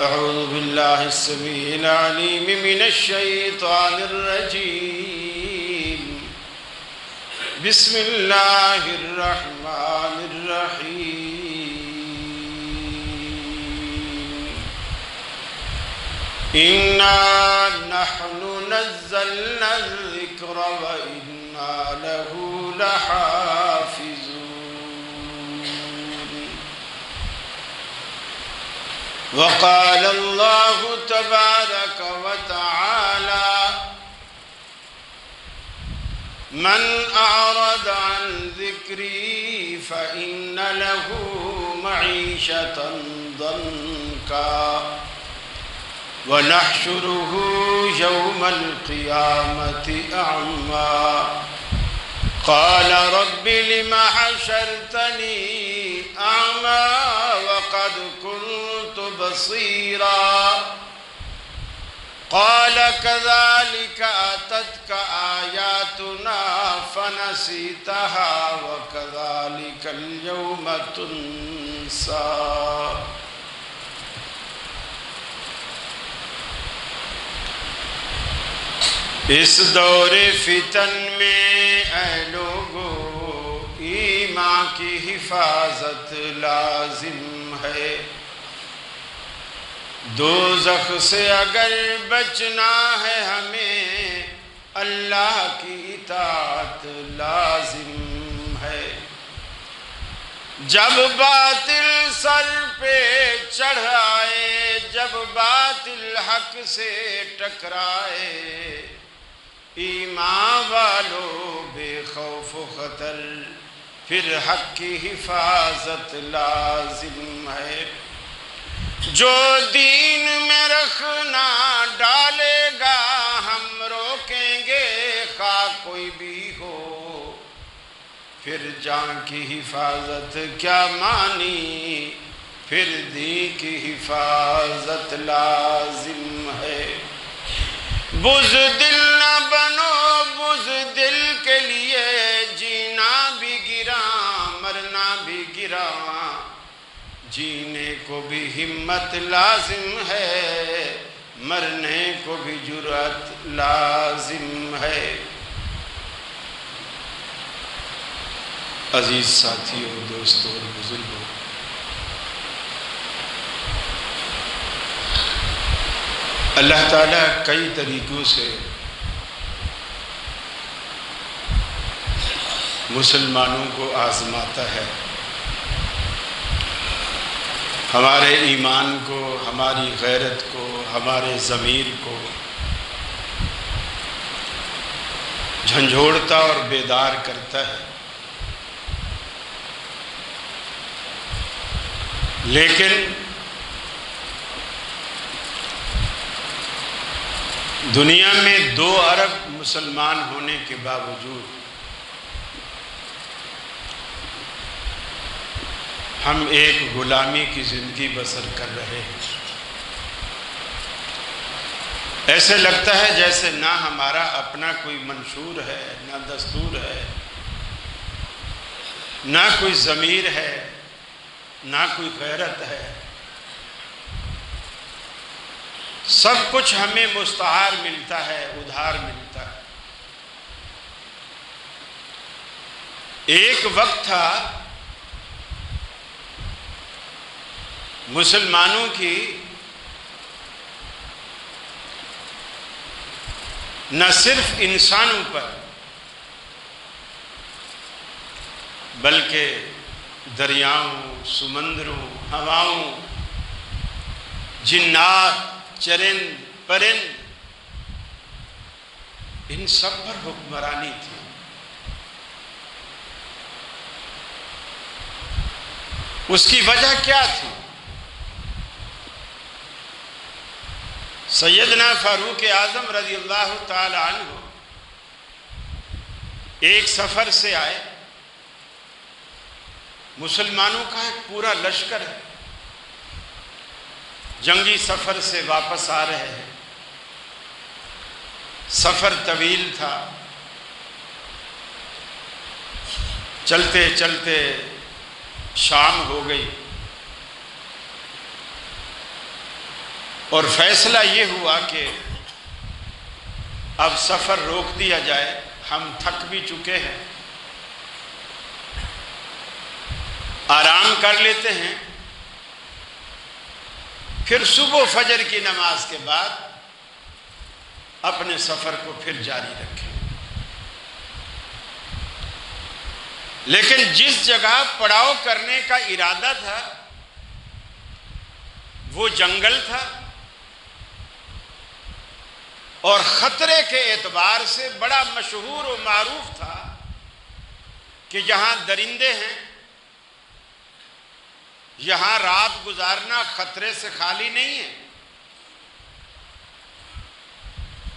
أعوذ بالله السميع العليم من الشيطان الرجيم. بسم الله الرحمن الرحيم. إنا نحن نزلنا الذكر وإنا له لحافظون. وقال الله تبارك وتعالى: من أعرض عن ذكري فإن له معيشة ضنكا ونحشره يوم القيامة أعمى قال رب لم حشرتني أعمى وقد كنت بصيرا قال كذلك أتتك آياتنا فنسيتها وكذلك اليوم تنسى. اس دور فتن میں اے لوگو ایمان کی حفاظت لازم ہے. دوزخ سے اگر بچنا ہے ہمیں اللہ کی اطاعت لازم ہے. جب باطل سر پہ چڑھائے، جب باطل حق سے ٹکرائے، ایمان والو بے خوف و خطر پھر حق کی حفاظت لازم ہے. جو دین میں رکھنا ڈالے گا ہم روکیں گے، خواہ کوئی بھی ہو. پھر جان کی حفاظت کیا مانی، پھر دین کی حفاظت لازم ہے. بزدل نہ بنو، بزدل کے لیے جینا بھی گراں مرنا بھی گراں. جینے کو بھی ہمت لازم ہے، مرنے کو بھی جرأت لازم ہے. عزیز ساتھیوں، دوستوں اور بزرگوں، اللہ تعالیٰ کئی طریقوں سے مسلمانوں کو آزماتا ہے. ہمارے ایمان کو، ہماری غیرت کو، ہمارے ضمیر کو جھنجھوڑتا اور بیدار کرتا ہے. لیکن دنیا میں 2 ارب مسلمان ہونے کے باوجود ہم ایک غلامی کی زندگی بسر کر رہے ہیں. ایسے لگتا ہے جیسے نہ ہمارا اپنا کوئی منشور ہے، نہ دستور ہے، نہ کوئی ضمیر ہے، نہ کوئی غیرت ہے. سب کچھ ہمیں مستعار ملتا ہے، ادھار ملتا ہے. ایک وقت تھا مسلمانوں کی نہ صرف انسانوں پر بلکہ دریاؤں، سمندروں، ہواؤں، جنات، چرند، پرند، ان سب پر حکمرانی تھی. اس کی وجہ کیا تھی؟ سیدنا فاروق اعظم رضی اللہ تعالی عنہ ایک سفر سے آئے. مسلمانوں کا ایک پورا لشکر ہے، جنگی سفر سے واپس آ رہے ہیں. سفر طویل تھا. چلتے چلتے شام ہو گئی. اور فیصلہ یہ ہوا کہ اب سفر روک دیا جائے، ہم تھک بھی چکے ہیں، آرام کر لیتے ہیں، پھر صبح فجر کی نماز کے بعد اپنے سفر کو پھر جاری رکھیں۔ لیکن جس جگہ پڑاؤ کرنے کا ارادہ تھا وہ جنگل تھا، اور خطرے کے اعتبار سے بڑا مشہور و معروف تھا کہ جہاں درندے ہیں یہاں رات گزارنا خطرے سے خالی نہیں ہے۔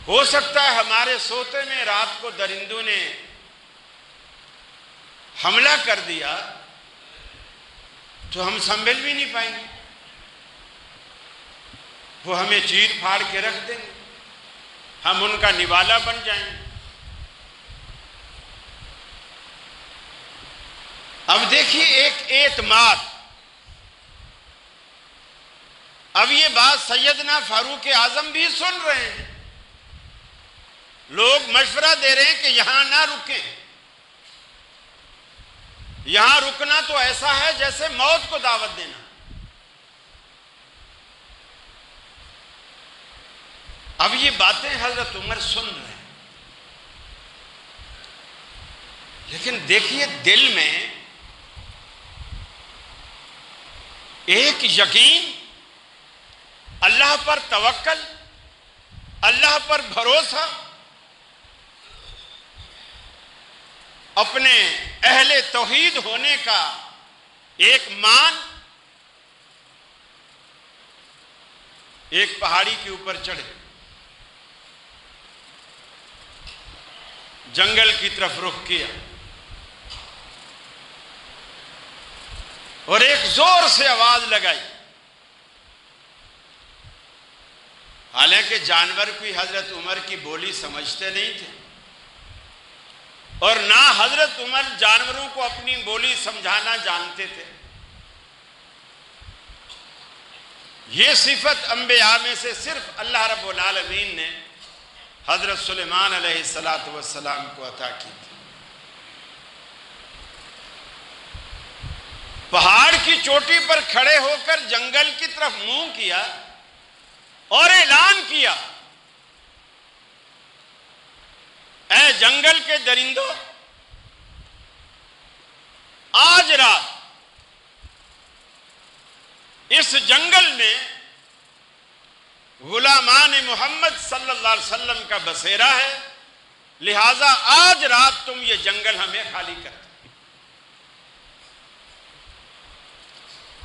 ہو سکتا ہے ہمارے سوتے میں رات کو درندوں نے حملہ کر دیا تو ہم سنبھل بھی نہیں پائیں گے، وہ ہمیں چیر پھاڑ کے رکھ دیں گے، ہم ان کا نوالا بن جائیں گے۔ اب دیکھیے ایک اعتماد، اب یہ بات سیدنا فاروق اعظم بھی سن رہے ہیں، لوگ مشورہ دے رہے ہیں کہ یہاں نہ رکیں، یہاں رکنا تو ایسا ہے جیسے موت کو دعوت دینا۔ اب یہ باتیں حضرت عمر سن رہے ہیں، لیکن دیکھیے دل میں ایک یقین، اللہ پر توکل، اللہ پر بھروسہ، اپنے اہل توحید ہونے کا ایک مان، ایک پہاڑی کے اوپر چڑھے، جنگل کی طرف رخ کیا اور ایک زور سے آواز لگائی۔ حالانکہ جانور کوئی حضرت عمر کی بولی سمجھتے نہیں تھے، اور نہ حضرت عمر جانوروں کو اپنی بولی سمجھانا جانتے تھے۔ یہ صفت انبیاء میں سے صرف اللہ رب العالمین نے حضرت سلیمان علیہ السلام کو عطا کی تھی۔ پہاڑ کی چوٹی پر کھڑے ہو کر جنگل کی طرف منہ کیا اور اعلان کیا، اے جنگل کے درندوں، آج رات اس جنگل میں غلامان محمد صلی اللہ علیہ وسلم کا بسیرا ہے، لہذا آج رات تم یہ جنگل ہمیں خالی کر دو۔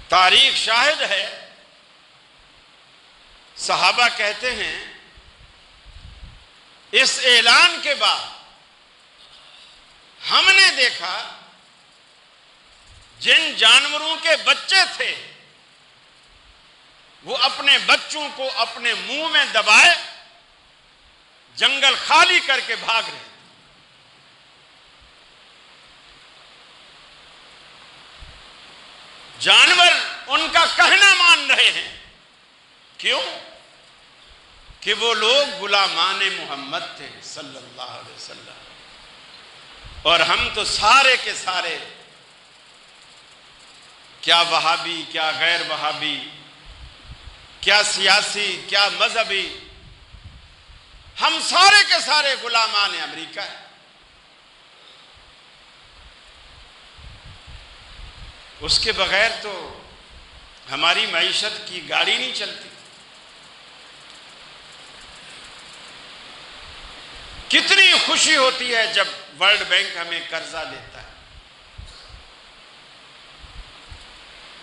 تاریخ شاہد ہے، صحابہ کہتے ہیں اس اعلان کے بعد ہم نے دیکھا جن جانوروں کے بچے تھے وہ اپنے بچوں کو اپنے منہ میں دبائے جنگل خالی کر کے بھاگ رہے۔ جانور ان کا کہنا مان رہے ہیں، کیوں؟ کہ وہ لوگ غلامان محمد تھے صلی اللہ علیہ وسلم، اور ہم تو سارے کے سارے، کیا وہابی، کیا غیر وہابی، کیا سیاسی، کیا مذہبی، ہم سارے کے سارے غلامان امریکہ ہیں۔ اس کے بغیر تو ہماری معیشت کی گاڑی نہیں چلتی۔ کتنی خوشی ہوتی ہے جب ورلڈ بینک ہمیں قرضہ دیتا ہے،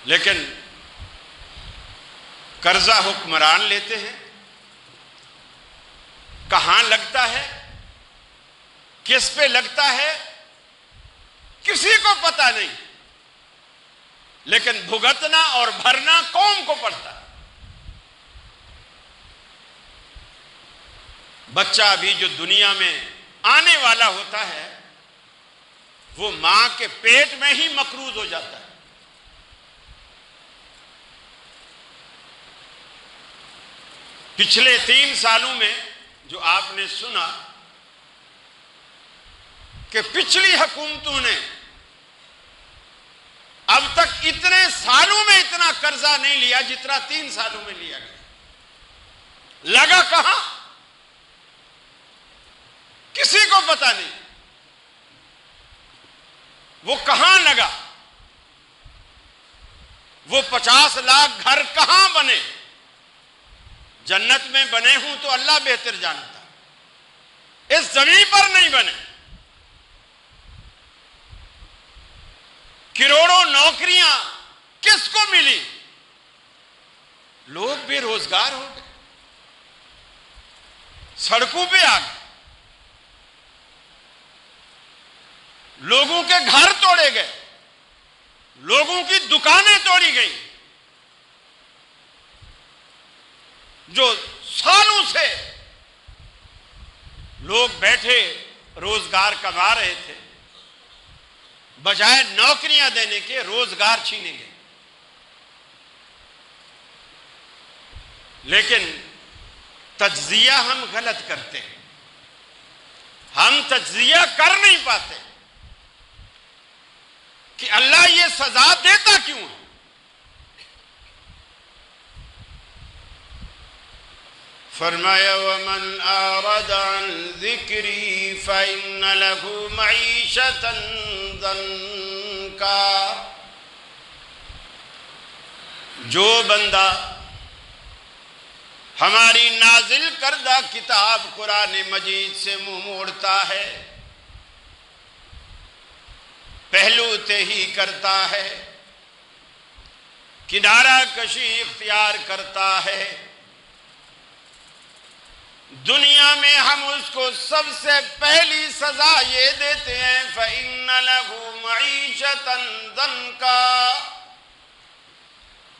لیکن قرضہ حکمران لیتے ہیں، کہاں لگتا ہے، کس پہ لگتا ہے، کسی کو پتہ نہیں، لیکن بھگتنا اور بھرنا قوم کو پڑتا ہے۔ بچہ ابھی جو دنیا میں آنے والا ہوتا ہے وہ ماں کے پیٹ میں ہی مقروض ہو جاتا ہے۔ پچھلے 3 سالوں میں جو آپ نے سنا کہ پچھلی حکومتوں نے اب تک اتنے سالوں میں اتنا قرضہ نہیں لیا جتنا 3 سالوں میں لیا گیا. لگا کہاں؟ کسی کو پتہ نہیں وہ کہاں لگا. وہ 50 لاکھ گھر کہاں بنے؟ جنت میں بنے ہوں تو اللہ بہتر جانتا. اس زمین پر نہیں بنے. کروڑوں نوکریاں کس کو ملی؟ لوگ بے روزگار ہو گئے، سڑکوں پہ آ گئے، لوگوں کے گھر توڑے گئے، لوگوں کی دکانیں توڑی گئی. جو سالوں سے لوگ بیٹھے روزگار کما رہے تھے، بجائے نوکریاں دینے کے روزگار چھینے گئے. لیکن تجزیہ ہم غلط کرتے ہیں. ہم تجزیہ کر نہیں پاتے کہ اللہ یہ سزا دیتا کیوں ہے. فرمایا وَمَنْ أَعْرَضَ عَنْ ذِكْرِي فَإِنَّ لَهُ مَعِيشَةً ضَنْكًا. جو بندہ ہماری نازل کردہ کتاب قرآن مجید سے منہ موڑتا ہے، پہلو تہی کرتا ہے، کنارہ کشی اختیار کرتا ہے، دنیا میں ہم اس کو سب سے پہلی سزا یہ دیتے ہیں فَإِنَّ لَهُ مَعِيشَةً ضَنْكًا.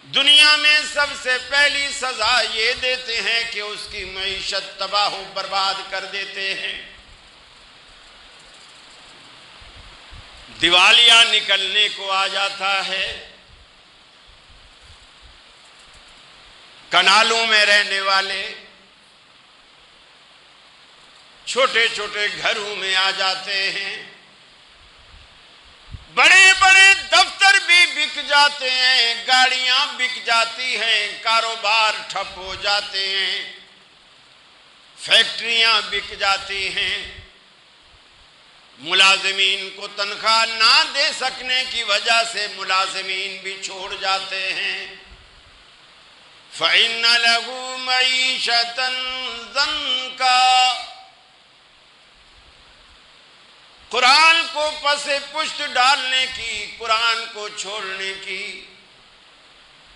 دنیا میں سب سے پہلی سزا یہ دیتے ہیں کہ اس کی معیشت تباہ و برباد کر دیتے ہیں. دیوالیہ نکلنے کو آ جاتا ہے، کنالوں میں رہنے والے چھوٹے چھوٹے گھروں میں آ جاتے ہیں، بڑے بڑے دفتر بھی بک جاتے ہیں، گاڑیاں بک جاتی ہیں، کاروبار ٹھپ ہو جاتے ہیں، فیکٹریاں بک جاتی ہیں، ملازمین کو تنخواہ نہ دے سکنے کی وجہ سے ملازمین بھی چھوڑ جاتے ہیں. فَإِنَّ لَهُ مَعِيشَةً ضَنْكًا. قرآن کو پس پشت ڈالنے کی، قرآن کو چھوڑنے کی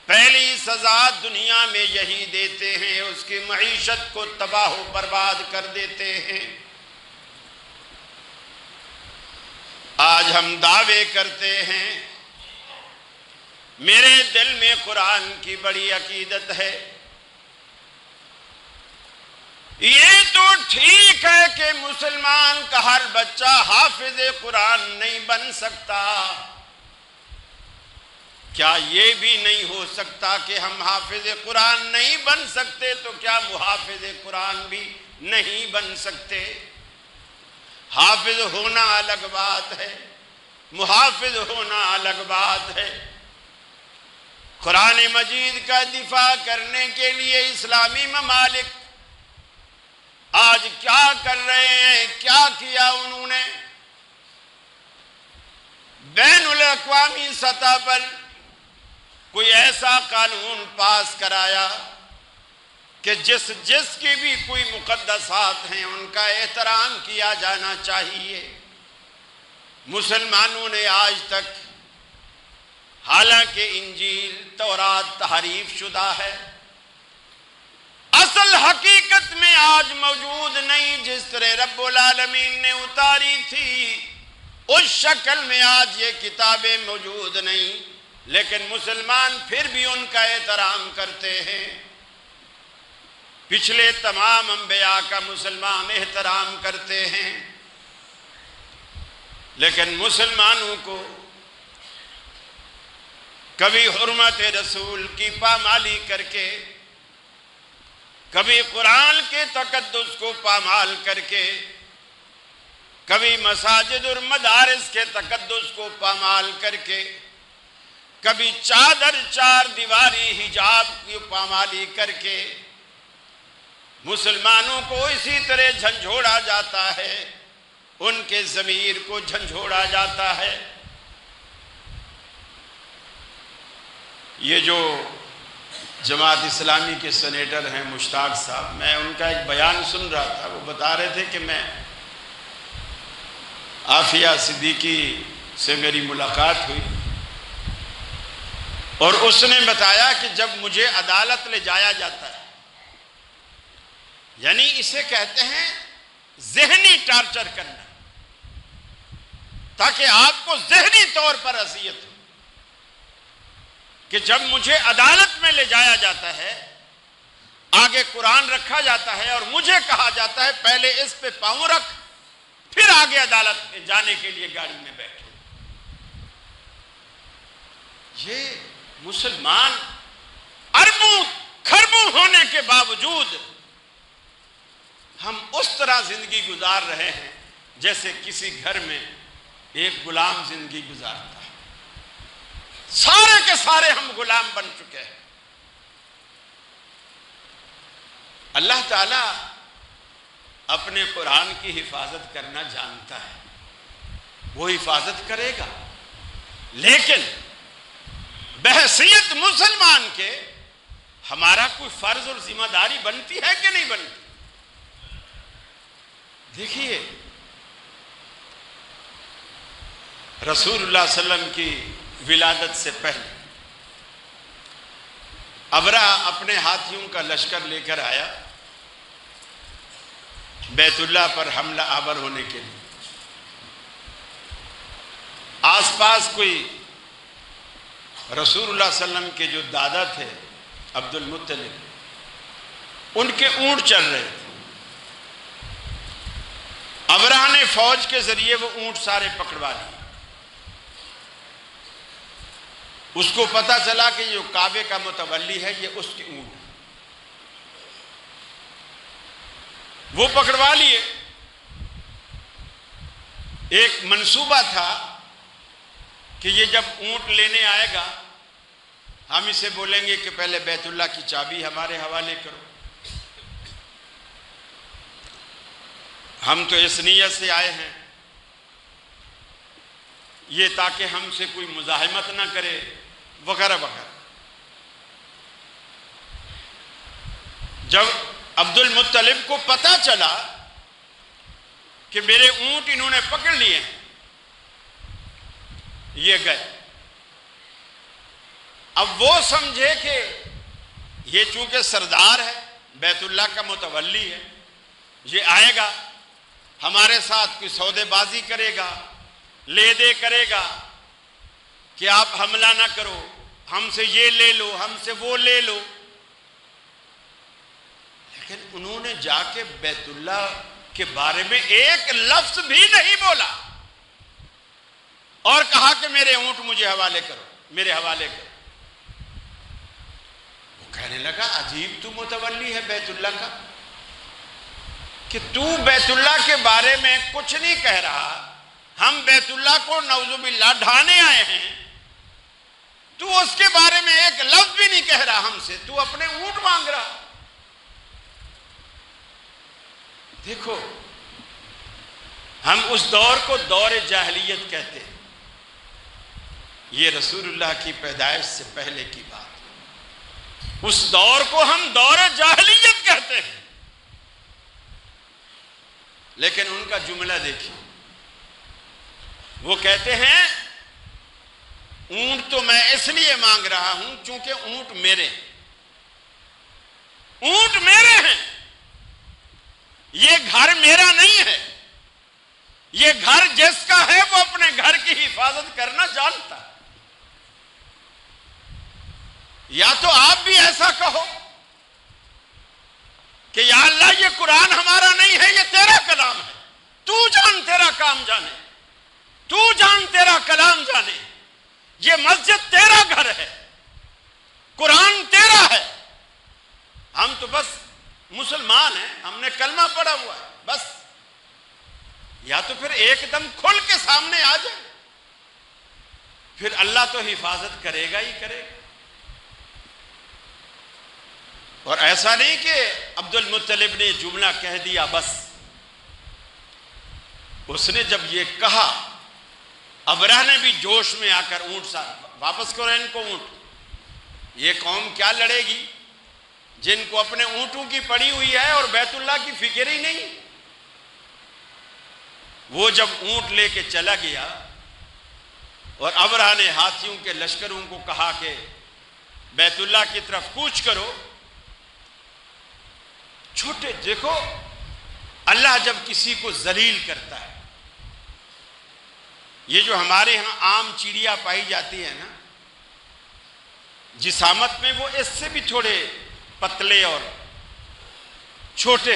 پہلی سزا دنیا میں یہی دیتے ہیں، اس کی معیشت کو تباہ و برباد کر دیتے ہیں. آج ہم دعوے کرتے ہیں میرے دل میں قرآن کی بڑی عقیدت ہے. یہ تو ٹھیک ہے کہ مسلمان کا ہر بچہ حافظ قرآن نہیں بن سکتا. کیا یہ بھی نہیں ہو سکتا کہ ہم حافظ قرآن نہیں بن سکتے تو کیا محافظ قرآن بھی نہیں بن سکتے؟ حافظ ہونا الگ بات ہے، محافظ ہونا الگ بات ہے. قرآن مجید کا دفاع کرنے کے لیے اسلامی ممالک آج کیا کر رہے ہیں؟ کیا کیا انہوں نے؟ بین الاقوامی سطح پر کوئی ایسا قانون پاس کرایا کہ جس کی بھی کوئی مقدسات ہیں ان کا احترام کیا جانا چاہیے. مسلمانوں نے آج تک، حالانکہ انجیل تورات تحریف شدہ ہے، اصل حقیقت میں آج موجود نہیں. جس طرح رب العالمین نے اتاری تھی اس شکل میں آج یہ کتابیں موجود نہیں، لیکن مسلمان پھر بھی ان کا احترام کرتے ہیں. پچھلے تمام انبیاء کا مسلمان احترام کرتے ہیں، لیکن مسلمانوں کو کبھی حرمت رسول کی پامالی کر کے، کبھی قرآن کے تقدس کو پامال کر کے، کبھی مساجد اور مدارس کے تقدس کو پامال کر کے، کبھی چادر چار دیواری حجاب کی پامالی کر کے مسلمانوں کو اسی طرح جھنجھوڑا جاتا ہے، ان کے ضمیر کو جھنجھوڑا جاتا ہے۔ یہ جو جماعت اسلامی کے سینیٹر ہیں مشتاق صاحب، میں ان کا ایک بیان سن رہا تھا، وہ بتا رہے تھے کہ میں عافیہ صدیقی سے میری ملاقات ہوئی اور اس نے بتایا کہ جب مجھے عدالت لے جایا جاتا ہے، یعنی اسے کہتے ہیں ذہنی ٹارچر کرنا، تاکہ آپ کو ذہنی طور پر اذیت ہو، کہ جب مجھے عدالت میں لے جایا جاتا ہے، آگے قرآن رکھا جاتا ہے اور مجھے کہا جاتا ہے پہلے اس پہ پاؤں رکھ، پھر آگے عدالت میں جانے کے لیے گاڑی میں بیٹھو۔ یہ مسلمان اربوں خربوں ہونے کے باوجود ہم اس طرح زندگی گزار رہے ہیں جیسے کسی گھر میں ایک غلام زندگی گزارتا ہے۔ سارے کے سارے ہم غلام بن چکے ہیں۔ اللہ تعالیٰ اپنے قرآن کی حفاظت کرنا جانتا ہے، وہ حفاظت کرے گا، لیکن بحیثیت مسلمان کے ہمارا کوئی فرض اور ذمہ داری بنتی ہے کہ نہیں بنتی؟ دیکھیے رسول اللہ صلی اللہ علیہ وسلم کی ولادت سے پہلے ابرہ اپنے ہاتھیوں کا لشکر لے کر آیا بیت اللہ پر حملہ آور ہونے کے لیے۔ آس پاس کوئی رسول اللہ صلی اللہ علیہ وسلم کے جو دادا تھے عبد المطلب، ان کے اونٹ چل رہے تھے۔ ابرہ نے فوج کے ذریعے وہ اونٹ سارے پکڑوا لیے۔ اس کو پتا چلا کہ جو کعبے کا متولی ہے یہ اس کے اونٹ، وہ پکڑوا لیے۔ ایک منصوبہ تھا کہ یہ جب اونٹ لینے آئے گا ہم اسے بولیں گے کہ پہلے بیت اللہ کی چابی ہمارے حوالے کرو۔ ہم تو اس نیت سے آئے ہیں یہ تاکہ ہم سے کوئی مزاحمت نہ کرے وغیرہ وغیرہ۔ جب عبد المطلب کو پتا چلا کہ میرے اونٹ انہوں نے پکڑ لیے ہیں، یہ گئے۔ اب وہ سمجھے کہ یہ چونکہ سردار ہے، بیت اللہ کا متولی ہے، یہ آئے گا ہمارے ساتھ کوئی سودے بازی کرے گا، لے دے کرے گا کہ آپ حملہ نہ کرو، ہم سے یہ لے لو، ہم سے وہ لے لو۔ لیکن انہوں نے جا کے بیت اللہ کے بارے میں ایک لفظ بھی نہیں بولا اور کہا کہ میرے اونٹ مجھے حوالے کرو، میرے حوالے کرو۔ وہ کہنے لگا عجیب تو متولی ہے بیت اللہ کا کہ تو بیت اللہ کے بارے میں کچھ نہیں کہہ رہا، ہم بیت اللہ کو نعوذ باللہ ڈھانے آئے ہیں، تو اس کے بارے میں ایک لفظ بھی نہیں کہہ رہا ہم سے، تو اپنے اونٹ مانگ رہا۔ دیکھو ہم اس دور کو دور جاہلیت کہتے ہیں، یہ رسول اللہ کی پیدائش سے پہلے کی بات، اس دور کو ہم دور جاہلیت کہتے ہیں۔ لیکن ان کا جملہ دیکھیں، وہ کہتے ہیں اونٹ تو میں اس لیے مانگ رہا ہوں چونکہ اونٹ میرے ہیں، اونٹ میرے ہیں، یہ گھر میرا نہیں ہے، یہ گھر جس کا ہے وہ اپنے گھر کی حفاظت کرنا جانتا ہے۔ یا تو آپ بھی ایسا کہو کہ یا اللہ یہ قرآن ہمارا نہیں ہے، یہ تیرا کلام ہے، تو جان تیرا کام جانے، تو جان تیرا کلام جانے، یہ مسجد تیرا گھر ہے، قرآن تیرا ہے، ہم تو بس مسلمان ہیں، ہم نے کلمہ پڑھا ہوا ہے، بس یا تو پھر ایک دم کھل کے سامنے آ جائے، پھر اللہ تو حفاظت کرے گا ہی کرے گا۔ اور ایسا نہیں کہ عبد المطلب نے جملہ کہہ دیا بس، اس نے جب یہ کہا ابرہ نے بھی جوش میں آ کر اونٹ سا واپس کرو ان کو اونٹ، یہ قوم کیا لڑے گی جن کو اپنے اونٹوں کی پڑی ہوئی ہے اور بیت اللہ کی فکر ہی نہیں۔ وہ جب اونٹ لے کے چلا گیا اور ابرہ نے ہاتھیوں کے لشکروں کو کہا کہ بیت اللہ کی طرف کوچ کرو، چھوٹے دیکھو اللہ جب کسی کو ذلیل کرتا ہے، یہ جو ہمارے ہاں عام چڑیا پائی جاتی ہے نا جسامت میں، وہ اس سے بھی تھوڑے پتلے اور چھوٹے،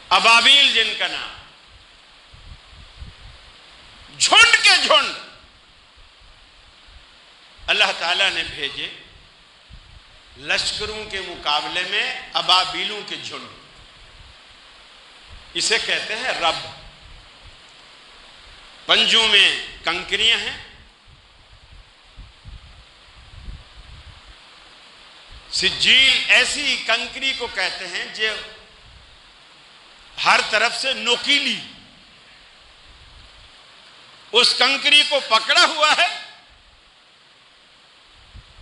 ابابیل جن کا نام، جھنڈ کے جھنڈ اللہ تعالیٰ نے بھیجے لشکروں کے مقابلے میں ابابیلوں کے جھنڈ، اسے کہتے ہیں رب۔ پنجوں میں کنکریاں ہیں، سجیل ایسی کنکری کو کہتے ہیں جو ہر طرف سے نوکیلی، اس کنکری کو پکڑا ہوا ہے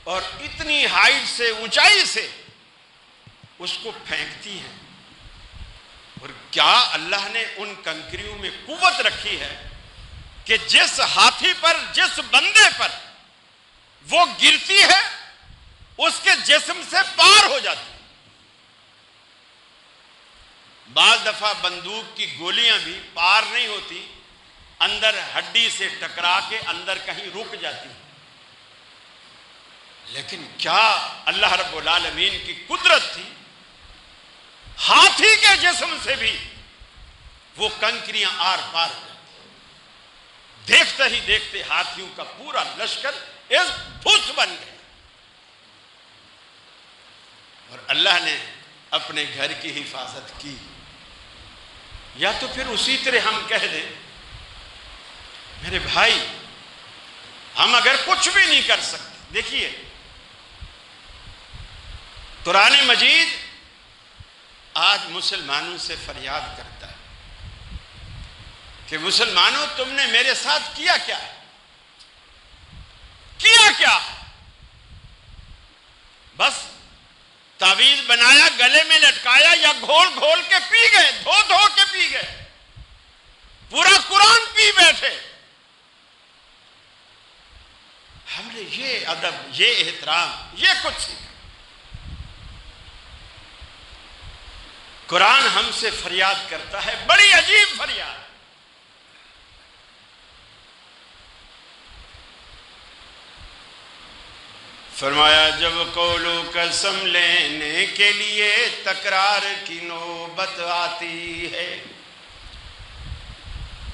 اور اتنی ہائٹ سے، اونچائی سے اس کو پھینکتی ہے۔ اور کیا اللہ نے ان کنکریوں میں قوت رکھی ہے کہ جس ہاتھی پر، جس بندے پر وہ گرتی ہے اس کے جسم سے پار ہو جاتی ہے۔ بعض دفعہ بندوق کی گولیاں بھی پار نہیں ہوتی، اندر ہڈی سے ٹکرا کے اندر کہیں رک جاتی ہے۔ لیکن کیا اللہ رب العالمین کی قدرت تھی، ہاتھی کے جسم سے بھی وہ کنکریاں آر پار ہو جاتی، دیکھتے ہی دیکھتے ہاتھیوں کا پورا لشکر اس بھوس بن گیا۔ اور اللہ نے اپنے گھر کی حفاظت کی۔ یا تو پھر اسی طرح ہم کہہ دیں میرے بھائی ہم اگر کچھ بھی نہیں کر سکتے، دیکھیے قرآن مجید آج مسلمانوں سے فریاد کرتا ہے کہ مسلمانوں تم نے میرے ساتھ کیا کیا ہے، کیا کیا؟ بس تعویذ بنایا، گلے میں لٹکایا، یا گھول گھول کے پی گئے، دھو دھو کے پی گئے، پورا قرآن پی بیٹھے۔ ہم نے یہ ادب، یہ احترام، یہ کچھ سیکھا۔ قرآن ہم سے فریاد کرتا ہے، بڑی عجیب فریاد۔ فرمایا جب قول و قسم لینے کے لیے تکرار کی نوبت آتی ہے،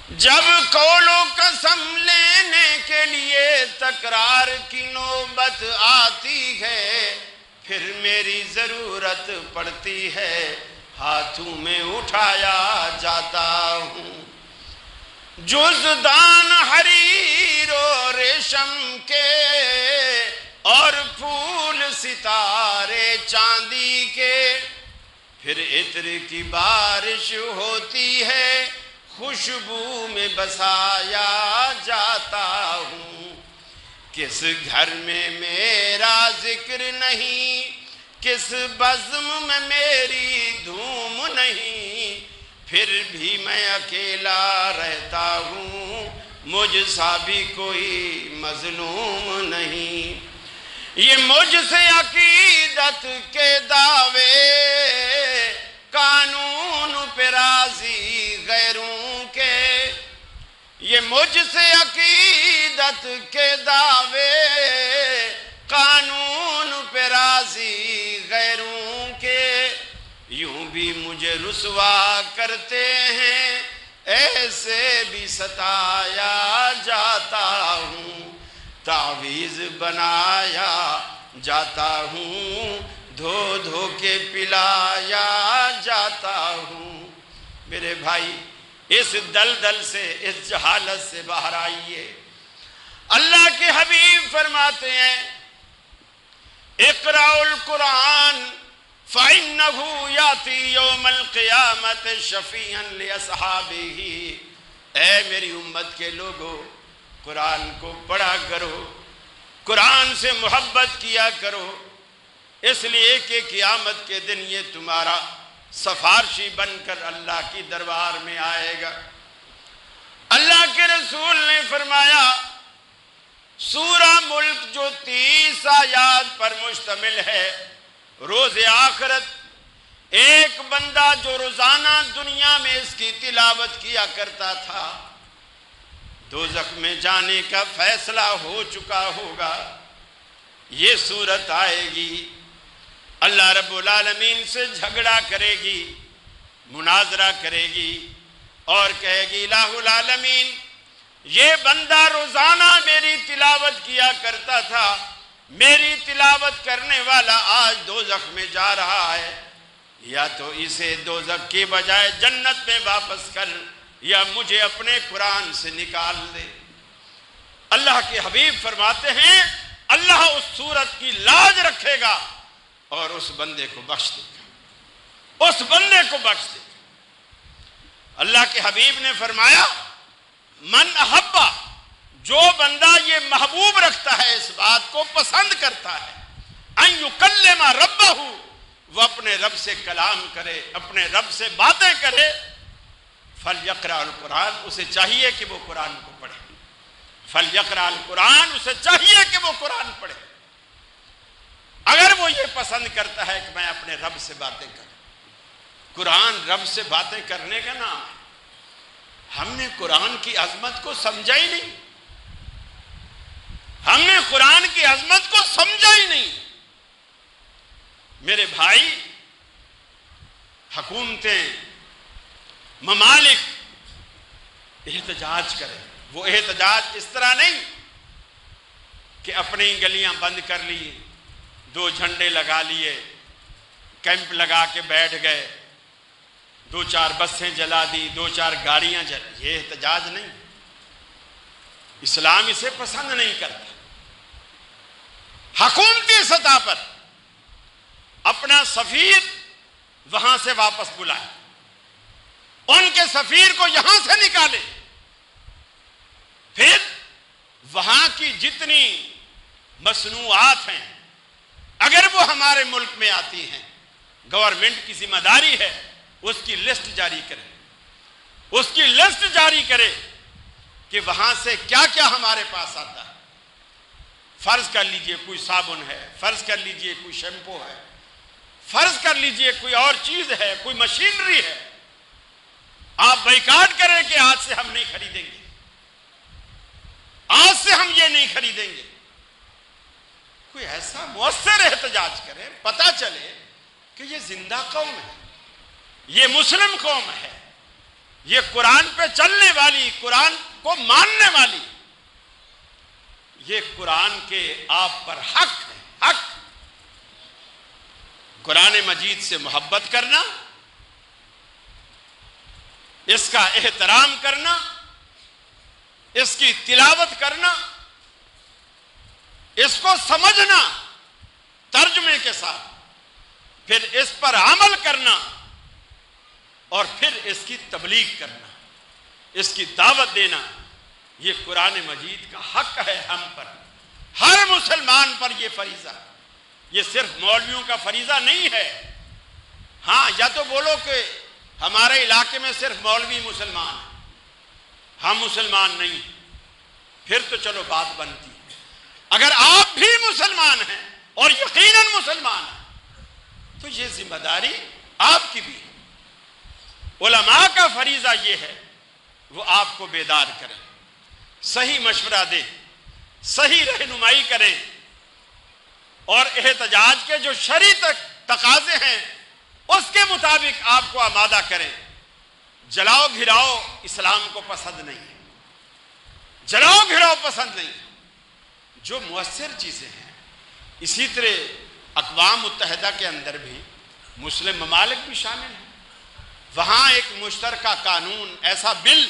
جب قول و قسم لینے کے لیے تکرار کی نوبت آتی ہے، پھر میری ضرورت پڑتی ہے، ہاتھوں میں اٹھایا جاتا ہوں۔ جزدان حریر و ریشم کے اور پھول ستارے چاندی کے، پھر عطر کی بارش ہوتی ہے، خوشبو میں بسایا جاتا ہوں۔ کس گھر میں میرا ذکر نہیں، کس بزم میں میری دھوم نہیں، پھر بھی میں اکیلا رہتا ہوں، مجھ سا بھی کوئی مظلوم نہیں۔ یہ مجھ سے عقیدت کے دعوے، قانون پہ راضی غیروں کے، یہ مجھ سے عقیدت کے دعوے، قانون پہ راضی غیروں کے، یوں بھی مجھے رسوا کرتے ہیں، ایسے بھی ستایا جاتا ہوں۔ تعویذ بنایا جاتا ہوں، دھو دھو کے پلایا جاتا ہوں۔ میرے بھائی اس دلدل سے، اس جہالت سے باہر آئیے۔ اللہ کے حبیب فرماتے ہیں اقرأوا القرآن فَإِنَّهُ يَأْتِي يَوْمَ الْقِيَامَةِ شَفِيعًا لِأَصْحَابِهِ۔ اے میری امت کے لوگوں، قرآن کو پڑھا کرو، قرآن سے محبت کیا کرو، اس لیے کہ قیامت کے دن یہ تمہارا سفارشی بن کر اللہ کی دربار میں آئے گا۔ اللہ کے رسول نے فرمایا سورہ ملک جو 30 آیات پر مشتمل ہے، روز آخرت ایک بندہ جو روزانہ دنیا میں اس کی تلاوت کیا کرتا تھا، دوزخ میں جانے کا فیصلہ ہو چکا ہوگا۔ یہ صورت آئے گی، اللہ رب العالمین سے جھگڑا کرے گی، مناظرہ کرے گی اور کہے گی الہ العالمین یہ بندہ روزانہ میری تلاوت کیا کرتا تھا، میری تلاوت کرنے والا آج دوزخ میں جا رہا ہے، یا تو اسے دوزخ کی بجائے جنت میں واپس کر، یا مجھے اپنے قرآن سے نکال دے۔ اللہ کے حبیب فرماتے ہیں اللہ اس صورت کی لاج رکھے گا اور اس بندے کو بخش دے گا، اس بندے کو بخش دے گا۔ اللہ کے حبیب نے فرمایا من احبا، جو بندہ یہ محبوب رکھتا ہے، اس بات کو پسند کرتا ہے، ان یکلم ربہ، وہ اپنے رب سے کلام کرے، اپنے رب سے باتیں کرے، فلیقرأ القرآن، اسے چاہیے کہ وہ قرآن کو پڑھے، فلیقرأ القرآن، اسے چاہیے کہ وہ قرآن پڑھے۔ اگر وہ یہ پسند کرتا ہے کہ میں اپنے رب سے باتیں کروں، قرآن رب سے باتیں کرنے کا نام ہے۔ ہم نے قرآن کی عظمت کو سمجھا ہی نہیں، ہم نے قرآن کی عظمت کو سمجھا ہی نہیں۔ میرے بھائی، حکومتیں، ممالک احتجاج کریں، وہ احتجاج اس طرح نہیں کہ اپنی گلیاں بند کر لی، 2 جھنڈے لگا لیے، کیمپ لگا کے بیٹھ گئے، 2-4 بسیں جلا دی، 2-4 گاڑیاں جلا، یہ احتجاج نہیں۔ اسلام اسے پسند نہیں کرتا۔ حکومتی سطح پر اپنا سفیر وہاں سے واپس بلائے، ان کے سفیر کو یہاں سے نکالے، پھر وہاں کی جتنی مصنوعات ہیں اگر وہ ہمارے ملک میں آتی ہیں، گورنمنٹ کی ذمہ داری ہے اس کی لسٹ جاری کرے، اس کی لسٹ جاری کرے کہ وہاں سے کیا کیا ہمارے پاس آتا ہے۔ فرض کر لیجئے کوئی صابن ہے، فرض کر لیجئے کوئی شیمپو ہے، فرض کر لیجئے کوئی اور چیز ہے، کوئی مشینری ہے، آپ بائیکاٹ کریں کہ آج سے ہم نہیں خریدیں گے، آج سے ہم یہ نہیں خریدیں گے۔ کوئی ایسا مؤثر احتجاج کرے، پتہ چلے کہ یہ زندہ قوم ہے، یہ مسلم قوم ہے، یہ قرآن پہ چلنے والی، قرآن کو ماننے والی، یہ قرآن کے آپ پر حق ہے، حق۔ قرآن مجید سے محبت کرنا، اس کا احترام کرنا، اس کی تلاوت کرنا، اس کو سمجھنا ترجمے کے ساتھ، پھر اس پر عمل کرنا اور پھر اس کی تبلیغ کرنا، اس کی دعوت دینا، یہ قرآن مجید کا حق ہے ہم پر، ہر مسلمان پر یہ فریضہ، یہ صرف مولویوں کا فریضہ نہیں ہے۔ ہاں، یا تو بولو کہ ہمارے علاقے میں صرف مولوی مسلمان ہیں، ہم مسلمان نہیں، پھر تو چلو بات بنتی ہے۔ اگر آپ بھی مسلمان ہیں اور یقیناً مسلمان ہیں تو یہ ذمہ داری آپ کی بھی ہے۔ علماء کا فریضہ یہ ہے وہ آپ کو بیدار کریں، صحیح مشورہ دیں، صحیح رہنمائی کریں، اور احتجاج کے جو شرعی تقاضے ہیں اس کے مطابق آپ کو آمادہ کریں۔ جلاؤ گھراؤ اسلام کو پسند نہیں ہے، جلاؤ گھراؤ پسند نہیں ہے۔ جو مؤثر چیزیں ہیں، اسی طرح اقوام متحدہ کے اندر بھی مسلم ممالک بھی شامل ہیں، وہاں ایک مشترکہ قانون، ایسا بل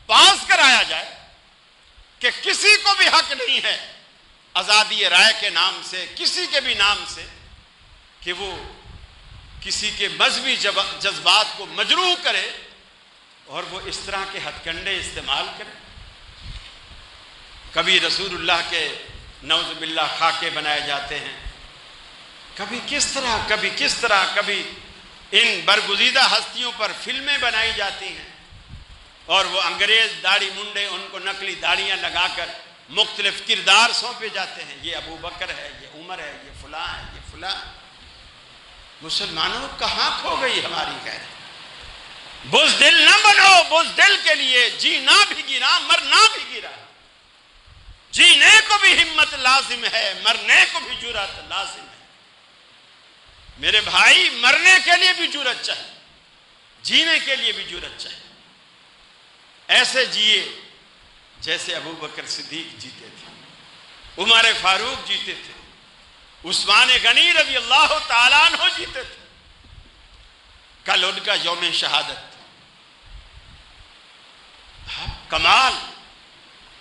پاس کرایا جائے کہ کسی کو بھی حق نہیں ہے آزادی رائے کے نام سے، کسی کے بھی نام سے، کہ وہ کسی کے مذہبی جذبات کو مجروح کرے اور وہ اس طرح کے ہتھ کنڈے استعمال کرے۔ کبھی رسول اللہ کے نعوذ باللہ خاکے بنائے جاتے ہیں، کبھی کس طرح، کبھی ان برگزیدہ ہستیوں پر فلمیں بنائی جاتی ہیں اور وہ انگریز داڑھی منڈے ان کو نقلی داڑیاں لگا کر مختلف کردار سونپے جاتے ہیں، یہ ابو بکر ہے، یہ عمر ہے، یہ فلاں ہے، یہ فلاں۔ مسلمانوں کہاں کھو گئی ہماری غیرت؟ بزدل نہ بنو، بزدل کے لیے جینا بھی گرا، مرنا بھی گرا۔ جینے کو بھی ہمت لازم ہے، مرنے کو بھی جرأت لازم ہے۔ میرے بھائی، مرنے کے لیے بھی جرأت چاہیے، جینے کے لیے بھی جرأت چاہیے۔ ایسے جیے جیسے ابو بکر صدیق جیتے تھے، عمر فاروق جیتے تھے، عثمان غنی رضی اللہ تعالیٰ عنہ جیتے تھے۔ کل ان کا یوم شہادت تھا۔ کمال،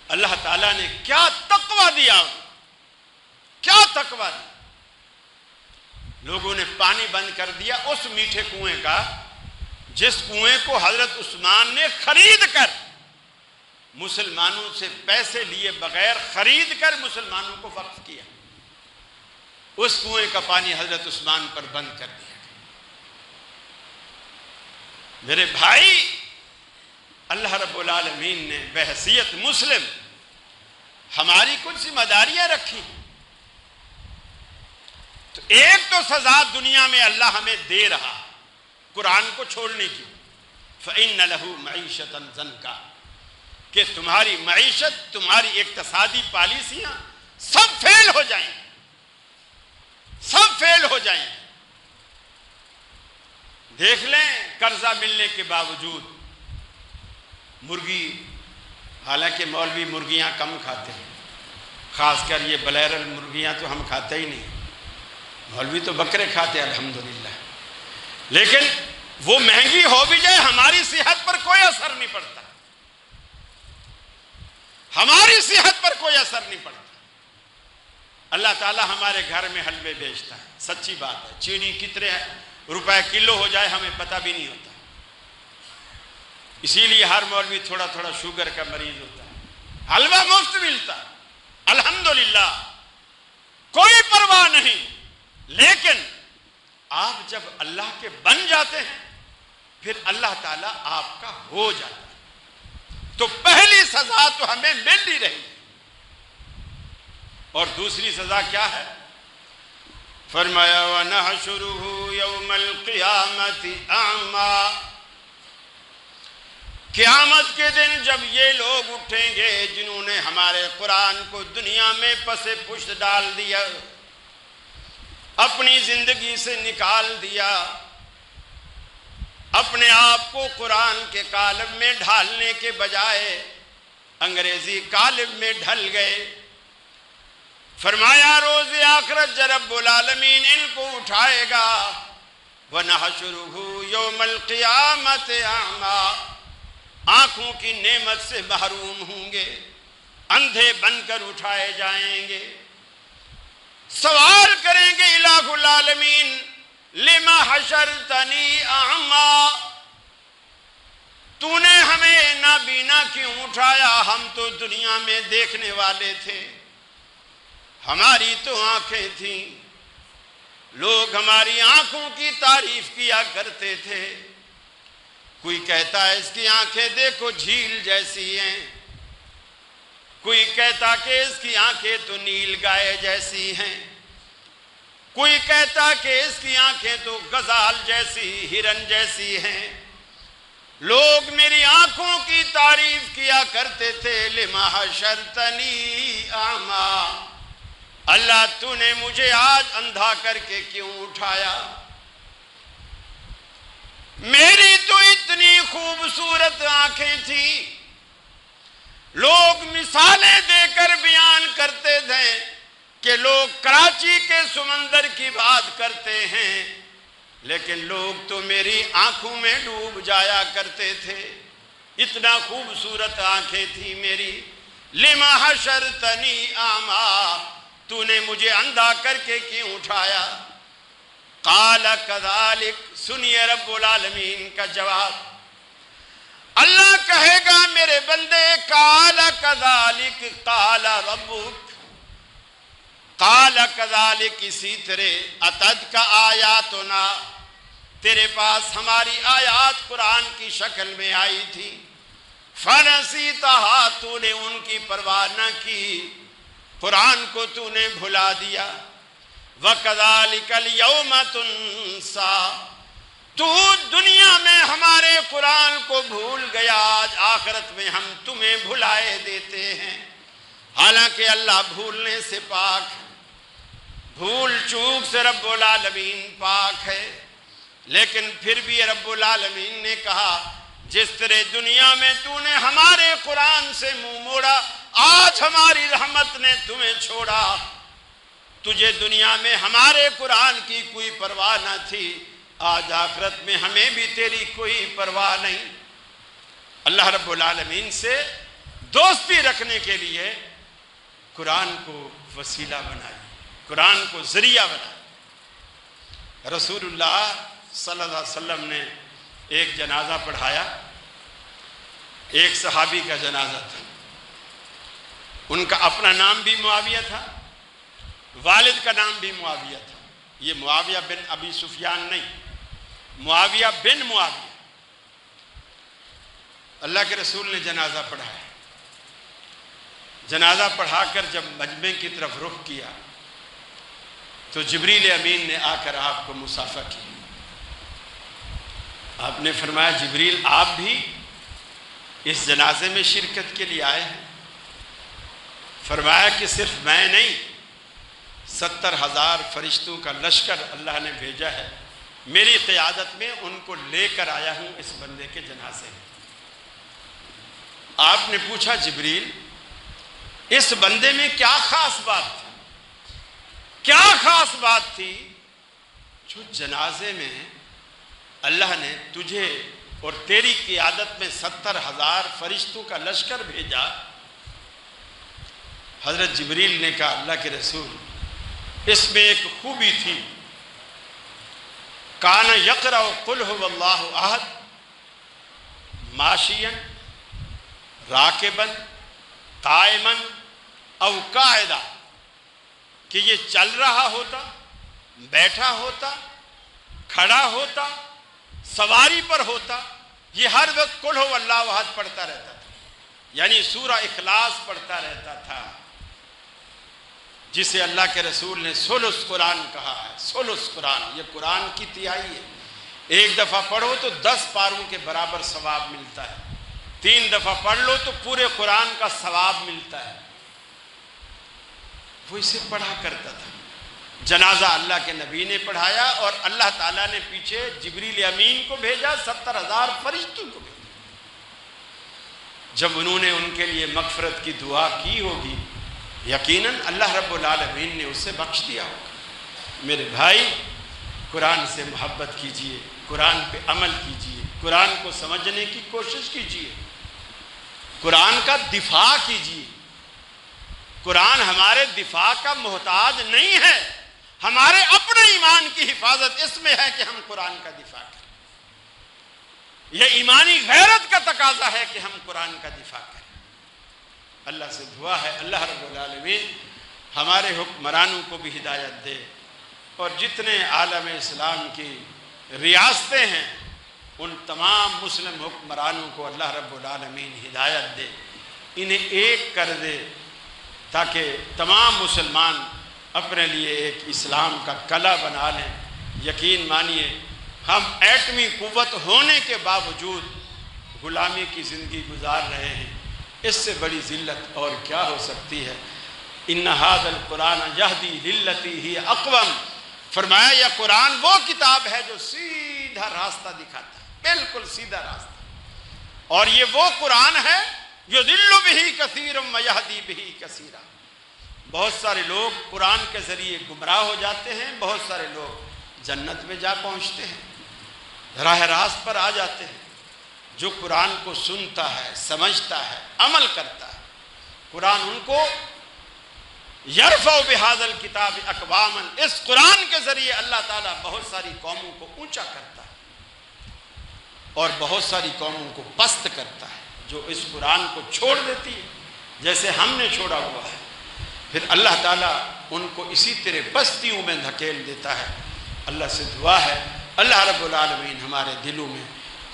اللہ تعالیٰ نے کیا تقویٰ دیا، کیا تقویٰ دیا۔ لوگوں نے پانی بند کر دیا اس میٹھے کنویں کا جس کنویں کو حضرت عثمان نے خرید کر، مسلمانوں سے پیسے لیے بغیر خرید کر مسلمانوں کو وقف کیا۔ اس کنویں کا پانی حضرت عثمان پر بند کر دیا۔ میرے بھائی، اللہ رب العالمین نے بحیثیت مسلم ہماری کچھ ذمہ داریاں رکھی، تو ایک تو سزا دنیا میں اللہ ہمیں دے رہا قرآن کو چھوڑنے کی، فَإِنَّ لَهُ مَعِيشَةً ضَنْكَ، کہ تمہاری معیشت، تمہاری اقتصادی پالیسیاں سب فیل ہو جائیں، سب فیل ہو جائیں۔ دیکھ لیں، قرضہ ملنے کے باوجود مرغی، حالانکہ مولوی مرغیاں کم کھاتے ہیں، خاص کر یہ بلیرل مرغیاں تو ہم کھاتے ہی نہیں، مولوی تو بکرے کھاتے الحمدللہ، لیکن وہ مہنگی ہو بھی جائے ہماری صحت پر کوئی اثر نہیں پڑتا، ہماری صحت پر کوئی اثر نہیں پڑتا۔ اللہ تعالیٰ ہمارے گھر میں حلوے بیچتا ہے، سچی بات ہے، چینی کتنے روپے کلو ہو جائے ہمیں پتہ بھی نہیں ہوتا، اسی لیے ہر مولوی تھوڑا تھوڑا شوگر کا مریض ہوتا ہے، حلوہ مفت ملتا الحمدللہ، کوئی پرواہ نہیں۔ لیکن آپ جب اللہ کے بن جاتے ہیں پھر اللہ تعالیٰ آپ کا ہو جاتا ہے، تو پہلی سزا تو ہمیں مل ہی رہی ہے، اور دوسری سزا کیا ہے؟ فرمایا وَنَحْشُرُهُ يَوْمَ الْقِيَامَةِ أَعْمَى، قیامت کے دن جب یہ لوگ اٹھیں گے جنہوں نے ہمارے قرآن کو دنیا میں پس پشت ڈال دیا، اپنی زندگی سے نکال دیا، اپنے آپ کو قرآن کے قالب میں ڈھالنے کے بجائے انگریزی قالب میں ڈھل گئے۔ فرمایا روز آخرت رب العالمین ان کو اٹھائے گا، وَنَحْشُرُهُ يَوْمَ الْقِيَامَةِ أَعْمَى، آنکھوں کی نعمت سے محروم ہوں گے، اندھے بن کر اٹھائے جائیں گے، سوال کریں گے الہ العالمین لِمَا حَشَرْتَنِي أَعْمَى، تو نے ہمیں نابینا کیوں اٹھایا؟ ہم تو دنیا میں دیکھنے والے تھے، ہماری تو آنکھیں تھیں، لوگ ہماری آنکھوں کی تعریف کیا کرتے تھے، کوئی کہتا ہے اس کی آنکھیں دیکھو جھیل جیسی ہیں، کوئی کہتا کہ اس کی آنکھیں تو نیل گائے جیسی ہیں، کوئی کہتا کہ اس کی آنکھیں تو غزال جیسی، ہرن جیسی ہیں۔ لوگ میری آنکھوں کی تعریف کیا کرتے تھے، لِمَا حَشَرْتَنِي أَعْمَى، اللہ تو نے مجھے آج اندھا کر کے کیوں اٹھایا؟ میری تو اتنی خوبصورت آنکھیں تھیں، لوگ مثالیں دے کر بیان کرتے تھے کہ لوگ کراچی کے سمندر کی بات کرتے ہیں، لیکن لوگ تو میری آنکھوں میں ڈوب جایا کرتے تھے، اتنا خوبصورت آنکھیں تھی میری۔ لما حشرتنی اعمیٰ، تو نے مجھے اندھا کر کے کیوں اٹھایا؟ قال کذالک، سنیے رب العالمین کا جواب۔ اللہ کہے گا میرے بندے، قال کذالک قال ربک، قال کذالک اسی طرح اتت کا آیاتنا، تیرے پاس ہماری آیات قرآن کی شکل میں آئی تھی، فنسیتہا، تو نے ان کی پرواہ نہ کی، قرآن کو تو نے بھلا دیا۔ وَكَذَلِكَ الْيَوْمَ تُنسَى، تو دنیا میں ہمارے قرآن کو بھول گیا، آج آخرت میں ہم تمہیں بھلائے دیتے ہیں۔ حالانکہ اللہ بھولنے سے پاک ہے، بھول چوک سے رب العالمین پاک ہے، لیکن پھر بھی رب العالمین نے کہا جس طرح دنیا میں تو نے ہمارے قرآن سے منہ موڑا، آج ہماری رحمت نے تمہیں چھوڑا۔ تجھے دنیا میں ہمارے قرآن کی کوئی پرواہ نہ تھی، آج آخرت میں ہمیں بھی تیری کوئی پرواہ نہیں۔ اللہ رب العالمین سے دوستی رکھنے کے لیے قرآن کو وسیلہ بنائی، قرآن کو ذریعہ بنائی۔ رسول اللہ صلی اللہ علیہ وسلم نے ایک جنازہ پڑھایا، ایک صحابی کا جنازہ تھا، ان کا اپنا نام بھی معاویہ تھا، والد کا نام بھی معاویہ تھا۔ یہ معاویہ بن ابی سفیان نہیں، معاویہ بن معاویہ۔ اللہ کے رسول نے جنازہ پڑھایا، جنازہ پڑھا کر جب مجمع کی طرف رخ کیا تو جبریل امین نے آ کر آپ کو مصافحہ کیا۔ آپ نے فرمایا جبریل آپ بھی اس جنازے میں شرکت کے لیے آئے ہیں؟ فرمایا کہ صرف میں نہیں، 70,000 فرشتوں کا لشکر اللہ نے بھیجا ہے، میری قیادت میں ان کو لے کر آیا ہوں اس بندے کے جنازے میں۔ آپ نے پوچھا جبریل اس بندے میں کیا خاص بات تھی؟ کیا خاص بات تھی جو جنازے میں اللہ نے تجھے اور تیری قیادت میں 70,000 فرشتوں کا لشکر بھیجا؟ حضرت جبریل نے کہا اللہ کے رسول اس میں ایک خوبی تھی، کان یقرأ قل هو اللہ احد ماشیا راکبا قائما او قاعدا، کہ یہ چل رہا ہوتا، بیٹھا ہوتا، کھڑا ہوتا، سواری پر ہوتا، یہ ہر وقت قل هو اللہ احد پڑھتا رہتا تھا، یعنی سورہ اخلاص پڑھتا رہتا تھا، جسے اللہ کے رسول نے ثلث قرآن کہا ہے۔ ثلث قرآن، یہ قرآن کی تہائی ہے، ایک دفعہ پڑھو تو 10 پاروں کے برابر ثواب ملتا ہے، 3 دفعہ پڑھ لو تو پورے قرآن کا ثواب ملتا ہے۔ وہ اسے پڑھا کرتا تھا۔ جنازہ اللہ کے نبی نے پڑھایا اور اللہ تعالیٰ نے پیچھے جبریل امین کو بھیجا، 70,000 فرشتوں کو بھیجا۔ جب انہوں نے ان کے لیے مغفرت کی دعا کی ہوگی، یقیناً اللہ رب العالمین نے اسے بخش دیا ہوگا۔ میرے بھائی، قرآن سے محبت کیجئے، قرآن پہ عمل کیجئے، قرآن کو سمجھنے کی کوشش کیجئے، قرآن کا دفاع کیجئے۔ قرآن ہمارے دفاع کا محتاج نہیں ہے، ہمارے اپنے ایمان کی حفاظت اس میں ہے کہ ہم قرآن کا دفاع کریں۔ یہ ایمانی غیرت کا تقاضا ہے کہ ہم قرآن کا دفاع کریں۔ اللہ سے دعا ہے اللہ رب العالمین ہمارے حکمرانوں کو بھی ہدایت دے، اور جتنے عالم اسلام کی ریاستیں ہیں ان تمام مسلم حکمرانوں کو اللہ رب العالمین ہدایت دے، انہیں ایک کر دے تاکہ تمام مسلمان اپنے لیے ایک اسلام کا کلہ بنا لیں۔ یقین مانیے ہم ایٹمی قوت ہونے کے باوجود غلامی کی زندگی گزار رہے ہیں، اس سے بڑی ذلت اور کیا ہو سکتی ہے۔ ان ھذا القرآن یہدی للتی ہی اقوم، فرمایا یہ قرآن وہ کتاب ہے جو سیدھا راستہ دکھاتا ہے، بالکل سیدھا راستہ، اور یہ وہ قرآن ہے یضل بہ کثیر ویہدی بہ کثیرا، بہت سارے لوگ قرآن کے ذریعے گمراہ ہو جاتے ہیں، بہت سارے لوگ جنت میں جا پہنچتے ہیں، راہ راست پر آ جاتے ہیں۔ جو قرآن کو سنتا ہے، سمجھتا ہے، عمل کرتا ہے، قرآن ان کو یرفع بہذا الکتاب اقواما، اس قرآن کے ذریعے اللہ تعالیٰ بہت ساری قوموں کو اونچا کرتا ہے اور بہت ساری قوموں کو پست کرتا ہے جو اس قرآن کو چھوڑ دیتی ہے، جیسے ہم نے چھوڑا ہوا ہے۔ پھر اللہ تعالیٰ ان کو اسی طرح پستیوں میں دھکیل دیتا ہے۔ اللہ سے دعا ہے اللہ رب العالمین ہمارے دلوں میں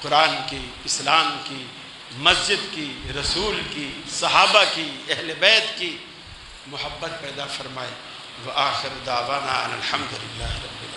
قرآن کی، اسلام کی، مسجد کی، رسول کی، صحابہ کی، اہل بیت کی محبت پیدا فرمائے۔ وآخر دعوانا ان الحمد للہ رب العالمین۔